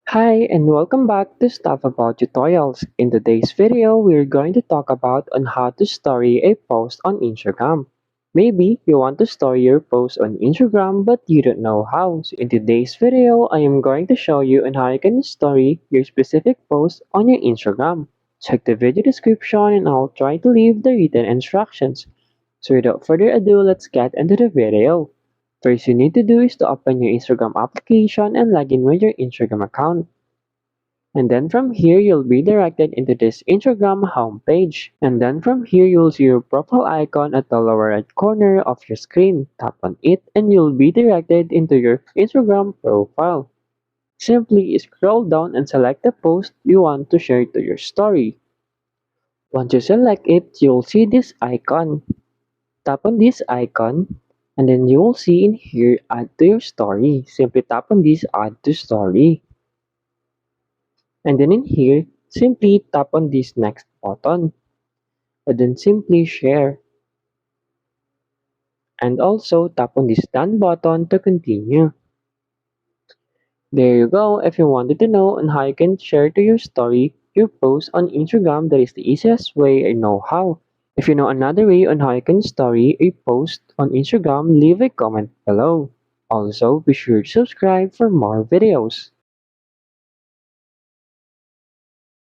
Hi and welcome back to Stuff About Tutorials. In today's video, we're going to talk about on how to story a post on Instagram. Maybe you want to story your post on Instagram but you don't know how. So in today's video, I am going to show you on how you can story your specific post on your Instagram. Check the video description and I'll try to leave the written instructions. So without further ado, let's get into the video. First you need to do is to open your Instagram application and log in with your Instagram account. And then from here, you'll be directed into this Instagram homepage. And then from here, you'll see your profile icon at the lower right corner of your screen. Tap on it and you'll be directed into your Instagram profile. Simply scroll down and select the post you want to share to your story. Once you select it, you'll see this icon. Tap on this icon and then you will see in here add to your story. Simply tap on this add to story. And then in here, simply tap on this next button. And then simply share. And also tap on this done button to continue. There you go. If you wanted to know on how you can share to your story, your post on Instagram, that is the easiest way I know how. If you know another way on how you can story a post on Instagram, leave a comment below. Also, be sure to subscribe for more videos.